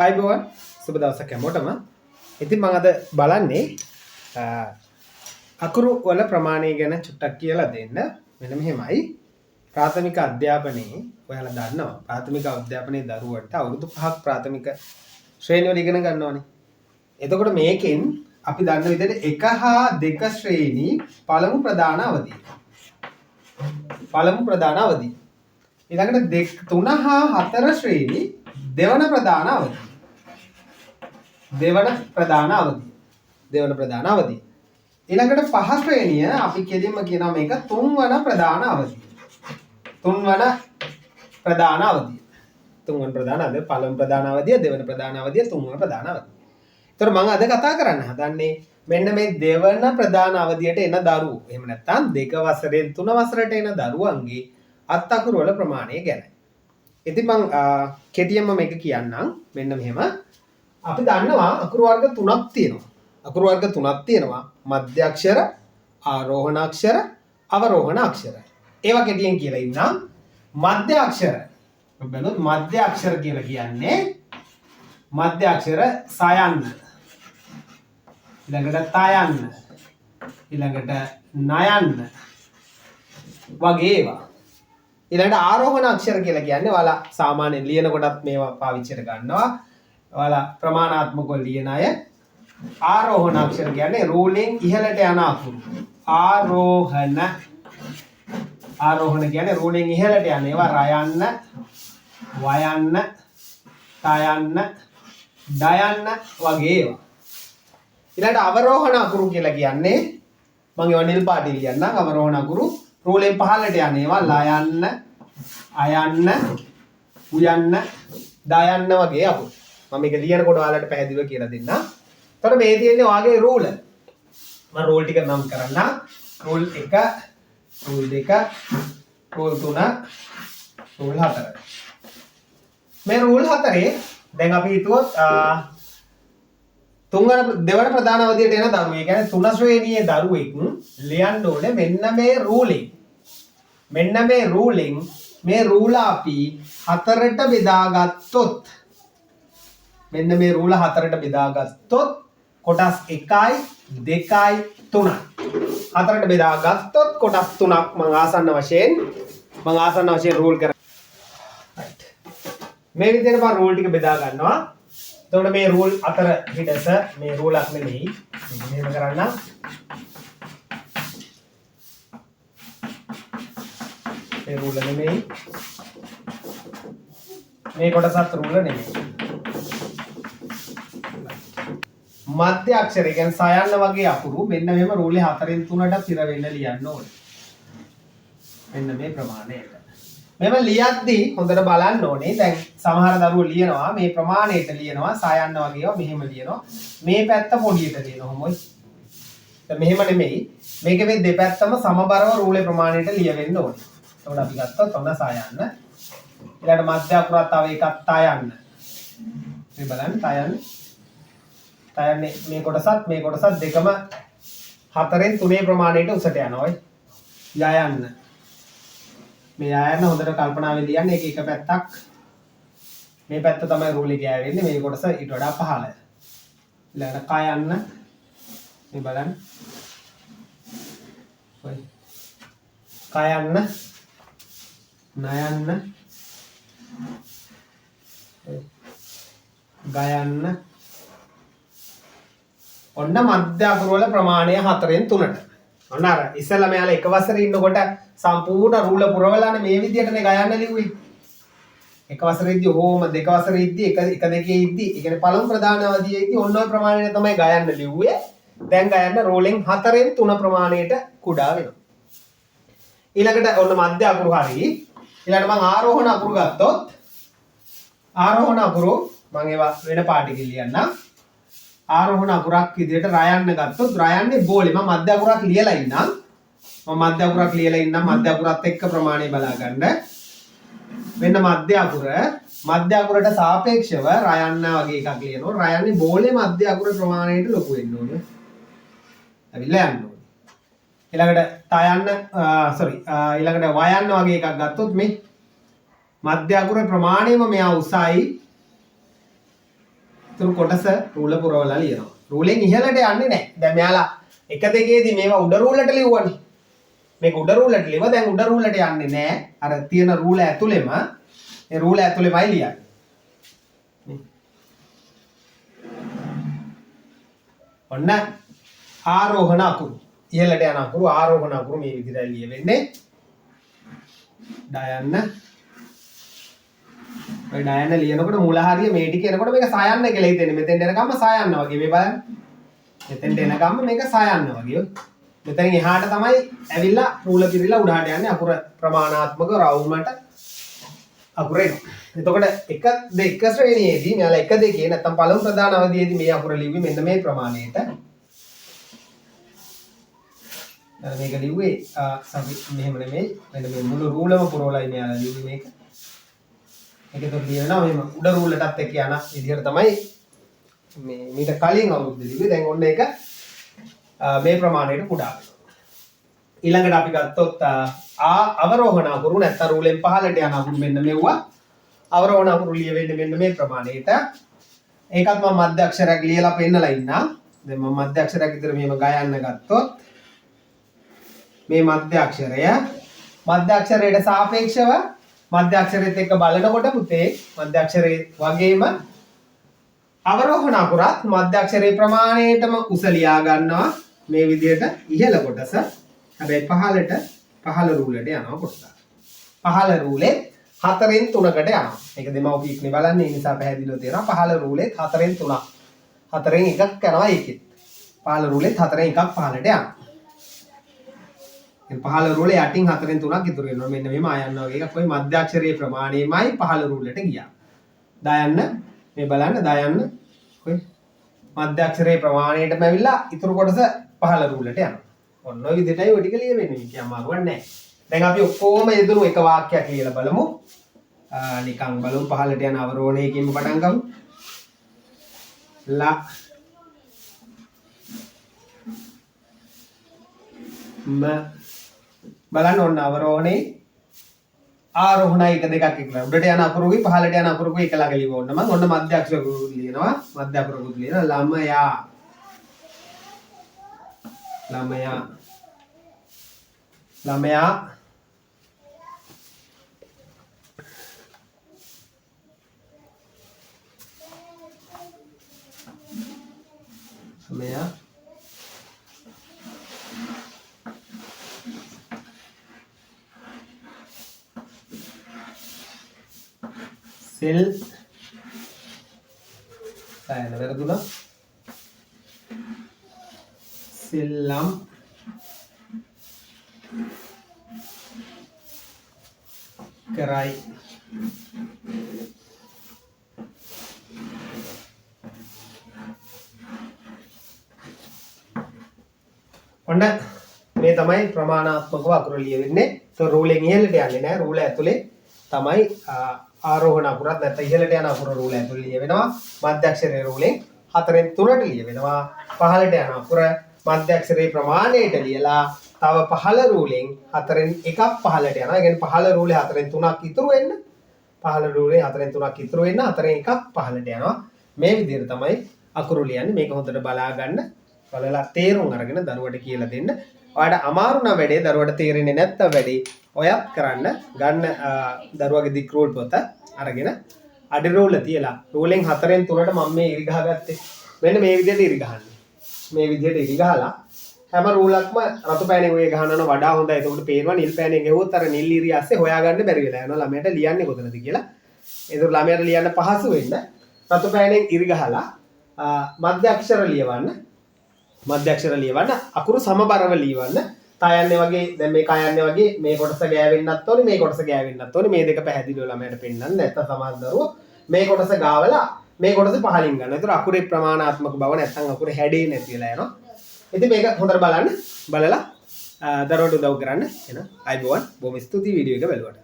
අයිබෝවන් සුබ දවසක් හැමෝටම. ඉතින් මම අද බලන්නේ අකුරු වල ප්‍රමාණය ගැන චුට්ටක් කියලා දෙන්න. මෙන්න මෙහෙමයි. ප්‍රාථමික අධ්‍යාපනයේ ඔයාලා දන්නවා ප්‍රාථමික අධ්‍යාපනයේ දරුවන්ට අවුරුදු 5ක් ප්‍රාථමික ශ්‍රේණිවල ඉගෙන ගන්නවානේ. එතකොට මේකෙන් අපි දන්න විදිහට 1 හා 2 ශ්‍රේණි පළමු ප්‍රධාන අවධිය. පළමු ප්‍රධාන අවධිය. ඊළඟට 3 හා 4 ශ්‍රේණි දෙවන ප්‍රධාන අවධිය. දෙවන ප්‍රධාන අවධිය. දෙවන ප්‍රධාන අවධිය. ඊළඟට 5 ශ්‍රේණිය අපි කෙලින්ම කියනවා මේක තුන්වන ප්‍රධාන අවධිය. තුන්වන ප්‍රධාන අවධිය. තුන්වන ප්‍රධාන අවධිය පළමු ප්‍රධාන අවධිය, දෙවන ප්‍රධාන අවධිය, තුන්වන ප්‍රධාන අවධිය. ඒතර මම අද කතා කරන්න හදන්නේ මෙන්න මේ දෙවන ප්‍රධාන අවධියට එන දරුවෝ. එහෙම නැත්නම් 2 වසරෙන් 3 වසරට එන දරුවන්ගේ අත් අකුරු වල ප්‍රමාණය ගැන. ඉතින් මම කෙටියෙන්ම මේක කියන්නම්. මෙන්න මෙහෙම අපි දන්නවා අකුරු වර්ග 3ක් තියෙනවා. අකුරු වර්ග 3ක් තියෙනවා. මධ්‍ය අක්ෂර, ආරෝහණ අක්ෂර, අවරෝහණ අක්ෂර. ඒවා කෙටියෙන් කියලා ඉන්නම්. මධ්‍ය අක්ෂර. බලන්න මධ්‍ය අක්ෂර කියලා කියන්නේ මධ්‍ය අක්ෂර සයන්න. ඊළඟට තයන්න. ඊළඟට නයන්න. වගේ ඒවා. ඊළඟට ආරෝහණ අක්ෂර කියලා කියන්නේ ඔයාලා සාමාන්‍යයෙන් ලියන කොටත් මේවා පාවිච්චියට ගන්නවා. ඔයාලා ප්‍රමාණාත්මකව ලියන අය ආරෝහණ අක්ෂර කියන්නේ රූලෙන් ඉහළට යන අකුරු. ආරෝහණ. ආරෝහණ කියන්නේ රූලෙන් ඉහළට යන ඒවා රයන්න, වයන්න, තයන්න, ඩයන්න වගේ ඒවා. ඊළඟට අවරෝහණ අකුරු කියලා කියන්නේ මම ඒවා නිල් පාටින් ලියන්නම්. අවරෝහණ අකුරු රූලෙන් පහළට යන ඒවා ලයන්න, අයන්න, උයන්න, දයන්න වගේ අකුරු. මම මේක ලියනකොට ඔයාලට පැහැදිලිව කියලා දෙන්නම්. එතකොට මේ තියෙන්නේ ඔයාගේ රූල. මම රූල් ටික නම් කරන්නම්. Rule 1, rule 2, rule 3, rule 4. මේ රූල් 4 දැන් අපි හිතුවොත් දෙවන ප්‍රධාන අවධියට එන දරුවෝ. ඒ කියන්නේ 3 ශ්‍රේණියේ දරුවෙක් ලියන්න ඕනේ මෙන්න මේ රූලෙන්. මෙන්න මේ රූලෙන් මේ රූල අපි 4ට බෙදාගත්තොත් මෙන්න මේ රූල 4ට බෙදාගත්තොත් කොටස් 1යි 2යි 3යි 4ට බෙදාගත්තොත් කොටස් 3ක් මම ආසන්න වශයෙන් රූල් කරා. right මේ විදිහට මම රූල් ටික බෙදා ගන්නවා. එතකොට මේ රූල් 4 හිටස මේ රූලක් නෙමෙයි. මෙහෙම කරන්න. මේ රූල නෙමෙයි. මේ කොටසත් රූල නෙමෙයි. මධ්‍ය අක්ෂරය කියන්නේ සයන්න වගේ අකුරු මෙන්න මෙහෙම රූලේ 4න් 3ට පිර වෙන්න ලියන්න ඕනේ. මෙන්න මේ ප්‍රමාණයට. මෙම ලියද්දී හොඳට බලන්න ඕනේ. දැන් සමහර දරුවෝ ලියනවා මේ ප්‍රමාණයට ලියනවා සයන්න වගේ ඒවා මෙහෙම ලියනවා. මේ පැත්ත පොඩියට ලියනවා මොයි. දැන් මෙහෙම නෙමෙයි. මේක මේ දෙපැත්තම සමබරව රූලේ ප්‍රමාණයට ලියවෙන්න ඕනේ. එතකොට අපි ගත්තොත් ඔන්න සයන්න. ඊළඟට මධ්‍ය අකුරත් තව එකක් තයන්න. මේ බලන්න තයන්න. තයන්නේ මේ කොටසත් දෙකම 4න් 3 ප්‍රමාණයට උසට යනවා. යයන්න. මේ යයන්න හොඳට කල්පනාවෙන් ලියන්න. ඒක එක පැත්තක්. මේ පැත්ත තමයි රූලේ ගෑවෙන්නේ. මේ කොටස ඊට වඩා පහළ. ඊළඟට කයන්න. මේ බලන්න. ඔය. කයන්න. නයන්න. ගයන්න. ඔන්න මධ්‍ය අකුරු වල ප්‍රමාණය 4න් 3ට. ඔන්න අර ඉස්සෙල්ලා මෙයාලා එක වසරේ ඉන්නකොට සම්පූර්ණ රූල පුරවලානේ මේ විදිහටනේ ගයන්න ලිව්වේ. එක වසරේදී ඕම දෙක වසරේදී එක දෙකේ ඉද්දි ඒ කියන්නේ පළමු ප්‍රධාන අවධියේදී ඔන්න ඔය ප්‍රමාණයට තමයි ගයන්න ලිව්වේ. දැන් ගයන්න රූලෙන් 4න් 3 ප්‍රමාණයට කුඩා වෙනවා. ඊළඟට ඔන්න මධ්‍ය අකුරු හරි. ඊළඟට මම ආරෝහණ අකුරු ගත්තොත් ආරෝහණ අකුරු මම ඒවා වෙන පාටිකින් ලියන්නම්. ආරෝහණ අකුරක් විදිහට රයන්න ගත්තොත් රයන්නේ බෝලේ. මම මධ්‍ය අකුරක් ලියලා ඉන්නම්. මධ්‍ය අකුරත් එක්ක ප්‍රමාණය බලා ගන්න. මෙන්න මධ්‍ය අකුරට සාපේක්ෂව රයන්න වගේ එකක් ලියනවා. රයන්නේ බෝලේ මධ්‍ය අකුර ප්‍රමාණයට ලොකු වෙන්න ඕනේ. ඇවිල්ලා යන්න ඕනේ. ඊළඟට ඊළඟට වයන්න වගේ එකක් ගත්තොත් මේ මධ්‍ය අකුරේ ප්‍රමාණයම මෙයා උසයි ඉතුරු කොටස රූල පුරවලා ලියනවා. රූලෙන් ඉහළට යන්නේ නැහැ. දැන් මෙයාලා 1 2ේදී මේවා උඩ රූලට ලියුවානේ. මේක උඩ රූලට ලියව දැන් උඩ රූලට යන්නේ නැහැ. අර තියෙන රූල ඇතුළෙම ඒ රූල ඇතුළෙමයි ලියන්නේ. ඔන්න ආරෝහණ අකුරු. ඉහළට යන අකුරු ආරෝහණ අකුරු මේ විදිහට ලියවෙන්නේ. ඩයන්න ඔය ඩයන්න ලියනකොට මුල හරිය මේ ටික එනකොට මේක සයන්න කියලා හිතෙන්නේ. මෙතෙන්ට එනකම්ම සයන්න වගේ මේ බලන්න. මෙතෙන්ට එනකම්ම මේක සයන්න වගේ. මෙතනින් එහාට තමයි ඇවිල්ලා රූල පිරিলা උඩහට යන්නේ අකුර ප්‍රමාණාත්මක රවුමට අකුර එනවා. එතකොට 1 2 ශ්‍රේණියේදී මෙයාලා 1 2 නැත්නම් පළමු ප්‍රධාන අවධියේදී මේ අකුර ලිව්වේ මෙන්න මේ ප්‍රමාණයට. මේක ලිව්වේ මෙහෙම නෙමෙයි. මෙන්න මේ මුළු රූලම පුරවලයි මෙයාලා ලිව්වේ මේක. මේක તો ලියනවා මෙහෙම උඩ රූලටත් එක්ක යන විදිහට තමයි මේ මීට කලින් අවුරුද්ද ලිව්වේ. දැන් ඔන්න ඒක මේ ප්‍රමාණයට කුඩා වෙනවා. ඊළඟට අපි ගත්තොත් අවරෝහණ අකුරු නැත්නම් රූලෙන් පහළට යන අකුරු මෙන්න මෙව්වා. අවරෝහණ අකුරු ලියවෙන්නේ මෙන්න මේ ප්‍රමාණයට. ඒකත් මම මධ්‍ය අක්ෂරයක් ලියලා පෙන්නලා ඉන්නා. දැන් මම මධ්‍ය අක්ෂරයක් විතර මෙහෙම ගයන්න ගත්තොත් මේ මධ්‍ය අක්ෂරයට සාපේක්ෂව මධ්‍ය අක්ෂරයත් එක්ක බලනකොට පුතේ මධ්‍ය අක්ෂරයේ වගේම අවරෝහණ අකුරත් මධ්‍ය අක්ෂරයේ ප්‍රමාණයටම උස ලියා ගන්නවා මේ විදිහට ඉහළ කොටස. හැබැයි පහළ රූලට යනවා කොටස. පහළ රූලේ 4න් 3කට යනවා. මේක දෙමව්පියෙක්නේ බලන්නේ. ඒ නිසා පැහැදිලිව තේරෙනවා. පහළ රූලේ 4න් 3ක්. 4න් එකක් යනවා ඒකෙත්. පහළ රූලේ 4න් එකක් පහළට යනවා. පහළ රූලේ යටින් 4න් 3ක් ඉතුරු වෙනවා. මෙන්න මෙහෙම ආයන්න වගේ එකක්. ඔය මධ්‍ය අක්ෂරයේ ප්‍රමාණයමයි පහළ රූලට ගියා. දායන්න මේ බලන්න දායන්න ඔය මධ්‍ය අක්ෂරයේ ප්‍රමාණයටම ඇවිල්ලා ඉතුරු කොටස පහළ රූලට යනවා. ඔන්න ඔය විදිහටයි ඔය ටික ලියවෙන්නේ. මේක අමාරුවක් නැහැ. දැන් අපි ඔක්කොම යෙදුණු එක වාක්‍යයක් කියලා බලමු. නිකන් බලමු පහළට යන අවරෝහණයකින්ම පටන් ගමු. බලන්න ඔන්න අවරෝහණේ ආරෝහණයි 1 2ක් කියලා. උඩට යන අකුරුයි පහළට යන අකුරුයි එක ළඟ ලියව ඕන්න මම. ඔන්න මධ්‍ය අක්ෂර ලියනවා. මධ්‍ය අකුරුත් ලියනවා. ළමයා. සෙල් සයන වැරදුනා. සෙල්ලම් කරයි. ඔන්න මේ තමයි ප්‍රමාණාත්මකව අකුරු ලියවෙන්නේ. તો රූලෙන් ඉහළට යන්නේ නැහැ. රූල ඇතුලේ තමයි ආරෝහණ අකුරත් නැත්නම් ඉහළට යන අකුර රූල ඇතුලේ ලියවෙනවා. මධ්‍ය අක්ෂරයේ රූලෙන් 4න් 3ට ලියවෙනවා. පහළට යන අකුර මධ්‍ය අක්ෂරයේ ප්‍රමාණයට ලියලා තව පහළ රූලෙන් 4න් එකක් පහළට යනවා. ඒ කියන්නේ පහළ රූලේ 4න් 3ක් ඉතුරු වෙන්න. පහළ රූලේ 4න් 3ක් ඉතුරු වෙන්න 4න් එකක් පහළට යනවා. මේ විදිහට තමයි අකුරු ලියන්නේ. මේක හොඳට බලා ගන්න. බලලා තේරුම් අරගෙන දරුවට කියලා දෙන්න. ඔයාලට අමාරු නම් වැඩේ දරුවට තේරෙන්නේ නැත්තම් වැඩේ ඔයත් කරන්න. ගන්න දරුවගේ දික් රූල් පොත අරගෙන අඩ රූල තියලා රූලෙන් 4න් 3ට මම මේ ඉරි ගහගත්තේ. මෙන්න මේ විදිහට ඉරි ගහන්නේ. මේ විදිහට ඉරි ගහලා හැම රූලක්ම රතු පෑනෙන් ඔය ගහනවන වඩා හොඳයි. එතකොට පේනවා නිල් පෑනෙන් ගෙවුවොත් අර නිල් ඉරි ඇස්සේ හොයාගන්න බැරි වෙලා යනවා. ළමයට ලියන්නේ කොතනද කියලා. ඒක ළමයට ලියන්න පහසු වෙන්න රතු පෑනෙන් ඉරි ගහලා මධ්‍ය අක්ෂර ලියවන්න. මධ්‍ය අක්ෂර ලියවන්න අකුරු සමබරව ලියවන්න. තායන්නේ වගේ දැන් මේ කයන්නේ වගේ මේ කොටස ගෑවෙන්නත් ඕනේ මේ කොටස ගෑවෙන්නත් ඕනේ මේ දෙක පැහැදිලිව ළමයට පෙන්නන්න. නැත්නම් සමහර දරුවෝ මේ කොටස ගාවලා මේ කොටස පහලින් ගන්න. ඒතර අකුරේ ප්‍රමාණාත්මක බව නැත්නම් අකුරේ හැඩේ නැති වෙලා යනවා. ඉතින් මේක හොඳට බලන්න. බලලා දරුවට උදව් කරන්න. එහෙනම් අයිබෝවන් බොහොම ස්තුතියි වීඩියෝ එක බලුවට.